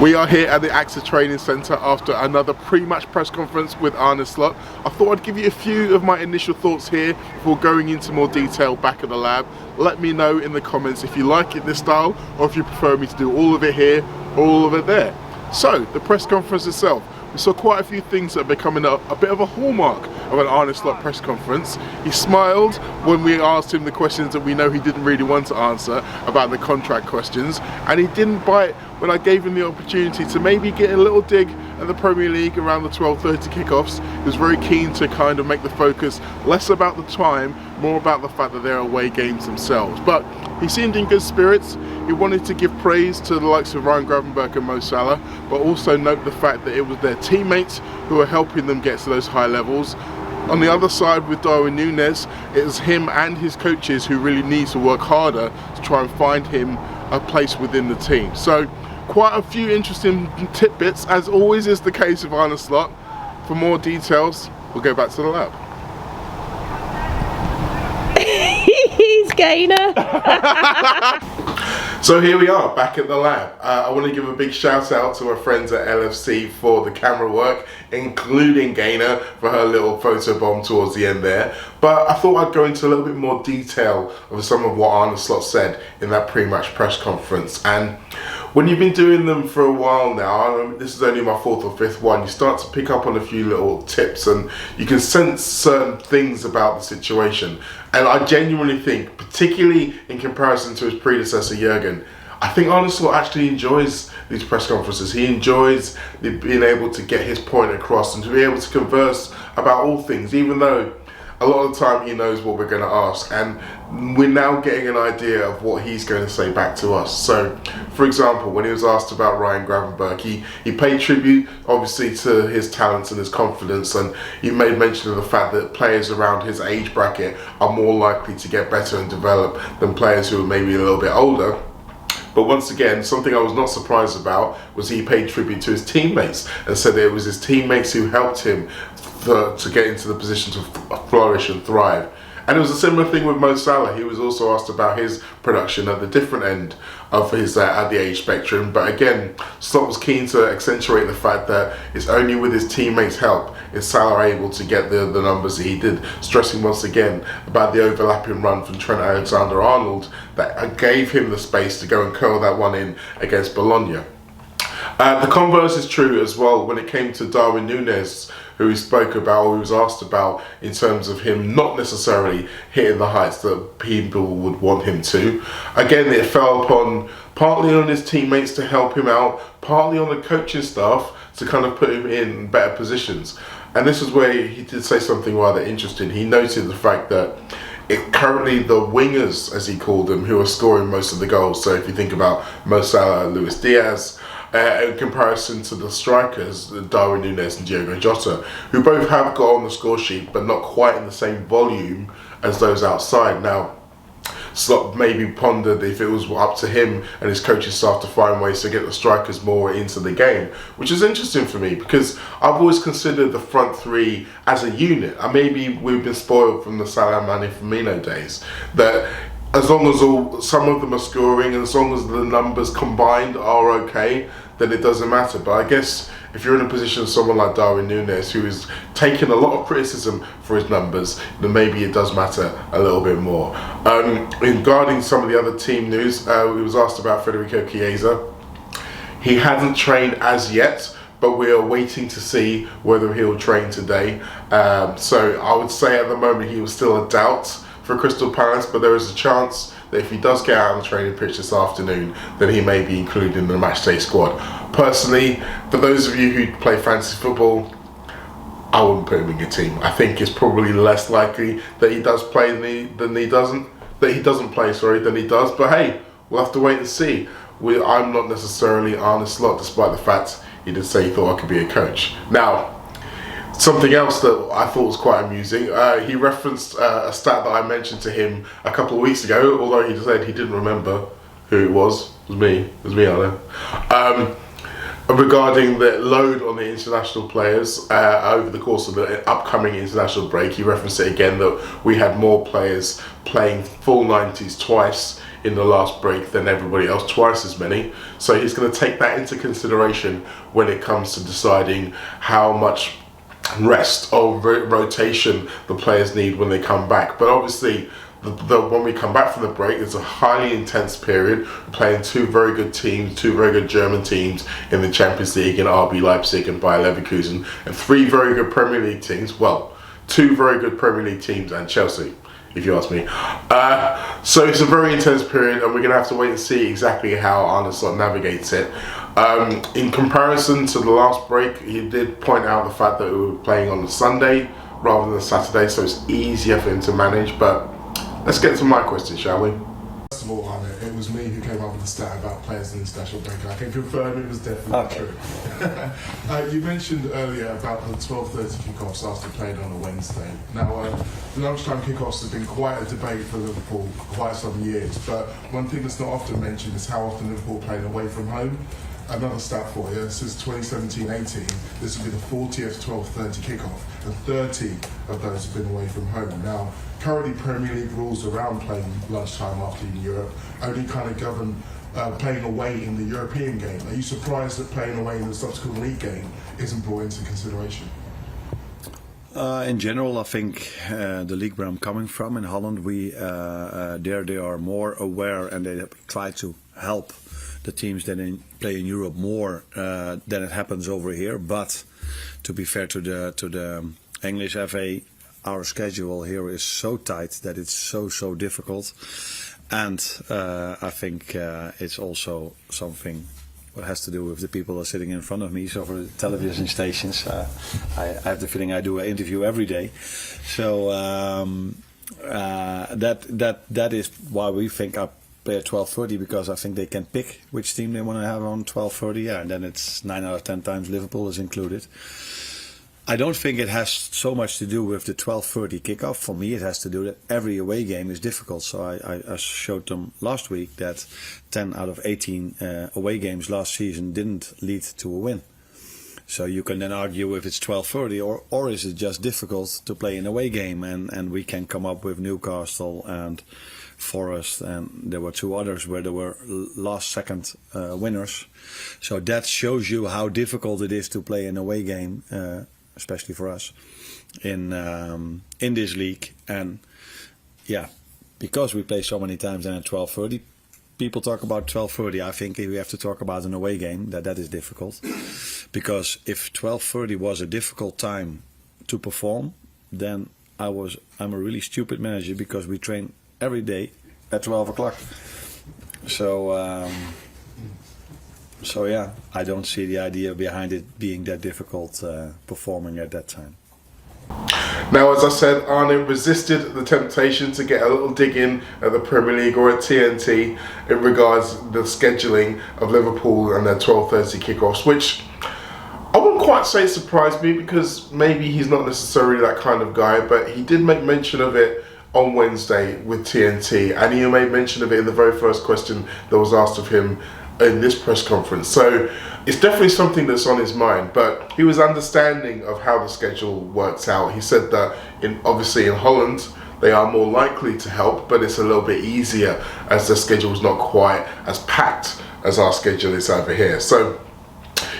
We are here at the AXA Training Centre after another pre-match press conference with Arne Slot. I thought I'd give you a few of my initial thoughts here before going into more detail back at the lab. Let me know in the comments if you like it this style or if you prefer me to do all of it here or all of it there. So, the press conference itself. We saw quite a few things that are becoming a bit of a hallmark of an Arne Slot press conference. He smiled when we asked him the questions that we know he didn't really want to answer about the contract questions, and he didn't bite when I gave him the opportunity to maybe get a little dig at the Premier League around the 12:30 kickoffs. He was very keen to kind of make the focus less about the time, more about the fact that they're away games themselves. But he seemed in good spirits. He wanted to give praise to the likes of Ryan Gravenberch and Mo Salah, but also note the fact that it was their teammates who were helping them get to those high levels. On the other side with Darwin Nunez, it was him and his coaches who really need to work harder to try and find him a place within the team. So quite a few interesting tidbits, as always is the case with Arne Slot. For more details, we'll go back to the lab. He's Gainer. So here we are, back at the lab. I want to give a big shout out to my friends at LFC for the camera work, including Gainer for her little photo bomb towards the end there. But I thought I'd go into a little bit more detail of some of what Arne Slot said in that pre-match press conference. And when you've been doing them for a while now, this is only my fourth or fifth one, you start to pick up on a few little tips and you can sense certain things about the situation. And I genuinely think, particularly in comparison to his predecessor Jurgen, I think Arne Slot actually enjoys these press conferences. He enjoys being able to get his point across and to be able to converse about all things, even though a lot of the time he knows what we're going to ask, and we're now getting an idea of what he's going to say back to us. So, for example, when he was asked about Ryan Gravenberch, he paid tribute, obviously, to his talents and his confidence, and he made mention of the fact that players around his age bracket are more likely to get better and develop than players who are maybe a little bit older. But once again, something I was not surprised about was he paid tribute to his teammates and said that it was his teammates who helped him to get into the position to flourish and thrive. And it was a similar thing with Mo Salah. He was also asked about his production at the different end of his at the age spectrum. But again, Slot was keen to accentuate the fact that it's only with his teammates' help is Salah able to get the numbers that he did, stressing once again about the overlapping run from Trent Alexander-Arnold that gave him the space to go and curl that one in against Bologna. The converse is true as well when it came to Darwin Nunez, who he spoke about, or he was asked about, in terms of him not necessarily hitting the heights that people would want him to. Again, it fell upon partly on his teammates to help him out, partly on the coaching staff to kind of put him in better positions. And this is where he did say something rather interesting. He noted the fact that currently the wingers, as he called them, who are scoring most of the goals. So if you think about Mo Salah and Luis Diaz, in comparison to the strikers, Darwin Nunez and Diogo Jota, who both have got on the score sheet, but not quite in the same volume as those outside. Now, Slot maybe pondered if it was up to him and his coaching staff to find ways to get the strikers more into the game, which is interesting for me because I've always considered the front three as a unit. And maybe we've been spoiled from the Salah, Mane, Firmino days, that as long as some of them are scoring and as long as the numbers combined are okay, then it doesn't matter. But I guess if you're in a position of someone like Darwin Nunez, who is taking a lot of criticism for his numbers, then maybe it does matter a little bit more. Regarding some of the other team news, he was asked about Federico Chiesa. He hasn't trained as yet, but we are waiting to see whether he'll train today. So I would say at the moment he was still a doubt for Crystal Palace, but there is a chance that if he does get out on the training pitch this afternoon, then he may be included in the matchday squad. Personally, for those of you who play fantasy football, I wouldn't put him in your team. I think it's probably less likely that he does play than he doesn't. That he doesn't play, than he does. But hey, we'll have to wait and see. I'm not necessarily Arne Slot, despite the fact he did say he thought I could be a coach. Now, something else that I thought was quite amusing, he referenced a stat that I mentioned to him a couple of weeks ago, although he said he didn't remember who it was. It was me, Arne. Regarding the load on the international players over the course of the upcoming international break. He referenced it again that we had more players playing full 90s twice in the last break than everybody else, twice as many. So he's going to take that into consideration when it comes to deciding how much rest or rotation the players need when they come back. But obviously, when we come back from the break, it's a highly intense period. We're playing two very good teams, two very good German teams in the Champions League in RB Leipzig and Bayer Leverkusen, and three very good Premier League teams. Well, two very good Premier League teams and Chelsea, if you ask me. So it's a very intense period, and we're going to have to wait and see exactly how Arne Slot navigates it. In comparison to the last break, he did point out the fact that we were playing on the Sunday rather than the Saturday, so it's easier for him to manage. But let's get to my question, shall we? First of all, Arne, it was me who came up with the stat about players in the international break. I can confirm it was definitely true. You mentioned earlier about the 12:30 kickoffs after playing on a Wednesday. Now, lunchtime kickoffs have been quite a debate for Liverpool for quite some years, but one thing that's not often mentioned is how often Liverpool played away from home. Another stat for you, since 2017-18, this will be the 40th 12:30 kickoff, and 30 of those have been away from home. Now, currently Premier League rules around playing lunchtime after in Europe only kind of govern playing away in the European game. Are you surprised that playing away in the subsequent league game isn't brought into consideration? In general, I think the league where I'm coming from in Holland, they are more aware, and they try to help the teams that play in Europe more than it happens over here. But to be fair to the English FA, our schedule here is so tight that it's so difficult, and I think it's also something what has to do with the people that are sitting in front of me. So for the television stations, I have the feeling I do an interview every day. So that is why we think I play at 12:30, because I think they can pick which team they want to have on 12:30. Yeah, and then it's 9 out of 10 times Liverpool is included. I don't think it has so much to do with the 12:30 kickoff. For me, it has to do that every away game is difficult. So I showed them last week that 10 out of 18 away games last season didn't lead to a win. So you can then argue if it's 12:30 or is it just difficult to play an away game, and we can come up with Newcastle and Forest, and there were two others where there were last second winners. So that shows you how difficult it is to play an away game, especially for us in this league. And yeah, because we play so many times then at 12:30, people talk about 12:30. I think if we have to talk about an away game, that is difficult, because if 12:30 was a difficult time to perform, then I'm a really stupid manager, because we train every day at 12 o'clock. So yeah, I don't see the idea behind it being that difficult performing at that time. Now, as I said, Arne resisted the temptation to get a little dig in at the Premier League or at TNT in regards to the scheduling of Liverpool and their 12:30 kickoffs, which I wouldn't quite say surprised me, because maybe he's not necessarily that kind of guy, but he did make mention of it on Wednesday with TNT, and he made mention of it in the very first question that was asked of him in this press conference. So it's definitely something that's on his mind, but he was understanding of how the schedule works out. He said that obviously in Holland they are more likely to help, but it's a little bit easier as the schedule is not quite as packed as our schedule is over here. So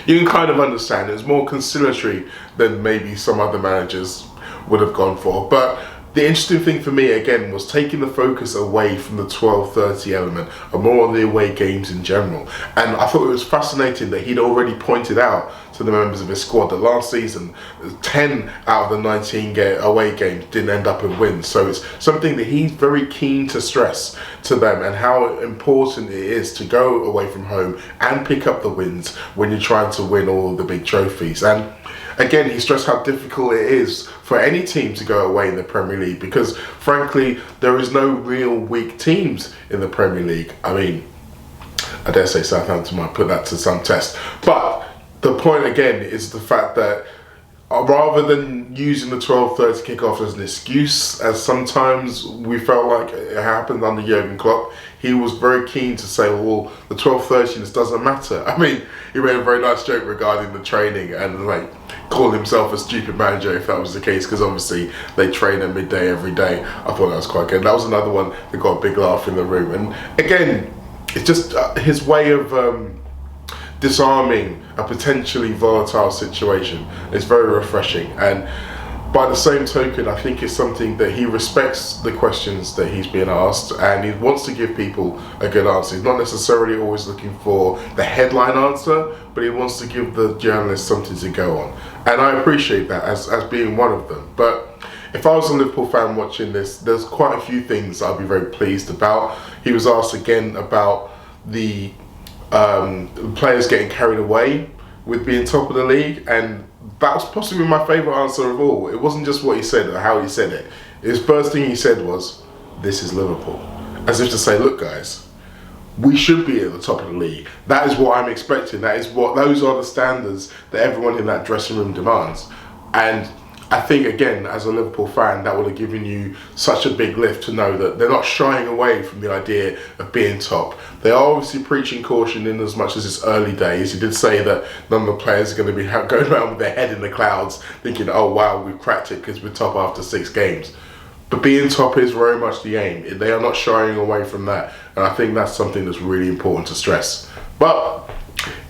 you can kind of understand it's more conciliatory than maybe some other managers would have gone for. But the interesting thing for me, again, was taking the focus away from the 12:30 element and more on the away games in general. And I thought it was fascinating that he'd already pointed out to the members of his squad that last season, 10 out of the 19 away games didn't end up in wins. So it's something that he's very keen to stress to them, and how important it is to go away from home and pick up the wins when you're trying to win all of the big trophies. And again, he stressed how difficult it is for any team to go away in the Premier League, because frankly, there is no real weak teams in the Premier League. I mean, I dare say Southampton might put that to some test. But the point again is the fact that rather than using the 12:30 kickoff as an excuse, as sometimes we felt like it happened under Jurgen Klopp, he was very keen to say, well, the 12:30 doesn't matter. I mean, he made a very nice joke regarding the training and like called himself a stupid manager if that was the case, because obviously they train at midday every day. I thought that was quite good. That was another one that got a big laugh in the room. And again, it's just his way of disarming a potentially volatile situation. It's very refreshing, and by the same token, I think it's something that he respects the questions that he's being asked, and he wants to give people a good answer. He's not necessarily always looking for the headline answer, but he wants to give the journalists something to go on, and I appreciate that as being one of them. But if I was a Liverpool fan watching this, there's quite a few things I'd be very pleased about. He was asked again about the players getting carried away with being top of the league, and that was possibly my favourite answer of all. It wasn't just what he said or how he said it. His first thing he said was, "This is Liverpool," as if to say, look guys, we should be at the top of the league. That is what I'm expecting. Those are the standards that everyone in that dressing room demands. And I think, again, as a Liverpool fan, that would have given you such a big lift to know that they're not shying away from the idea of being top. They are obviously preaching caution in as much as it's early days. He did say that none of the players are going to be going around with their head in the clouds thinking, oh wow, we've cracked it because we're top after 6 games. But being top is very much the aim. They are not shying away from that. And I think that's something that's really important to stress. But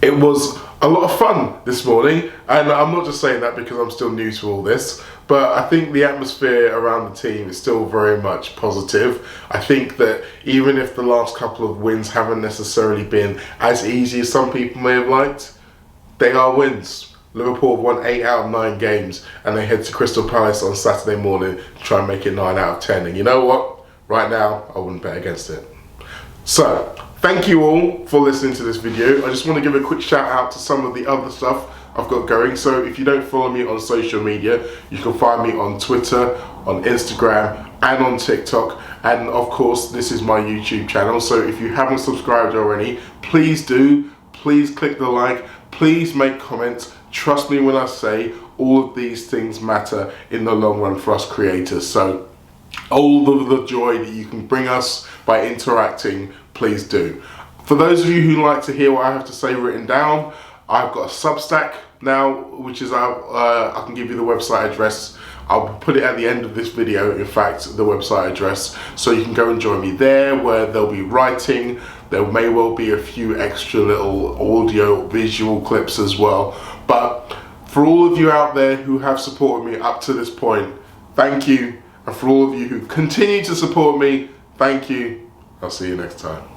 it was a lot of fun this morning, and I'm not just saying that because I'm still new to all this, but I think the atmosphere around the team is still very much positive. I think that even if the last couple of wins haven't necessarily been as easy as some people may have liked, they are wins. Liverpool have won 8 out of 9 games, and they head to Crystal Palace on Saturday morning to try and make it 9 out of 10. And you know what? Right now, I wouldn't bet against it. So, thank you all for listening to this video. I just want to give a quick shout out to some of the other stuff I've got going. So if you don't follow me on social media, you can find me on Twitter, on Instagram, and on TikTok. And of course, this is my YouTube channel. So if you haven't subscribed already, please do. Please click the like. Please make comments. Trust me when I say all of these things matter in the long run for us creators. So all of the joy that you can bring us by interacting, please do. For those of you who like to hear what I have to say written down, I've got a Substack now, which is I can give you the website address. I'll put it at the end of this video, in fact, the website address, so you can go and join me there, where there'll be writing. There may well be a few extra little audio visual clips as well. But for all of you out there who have supported me up to this point, thank you. And for all of you who continue to support me, thank you. I'll see you next time.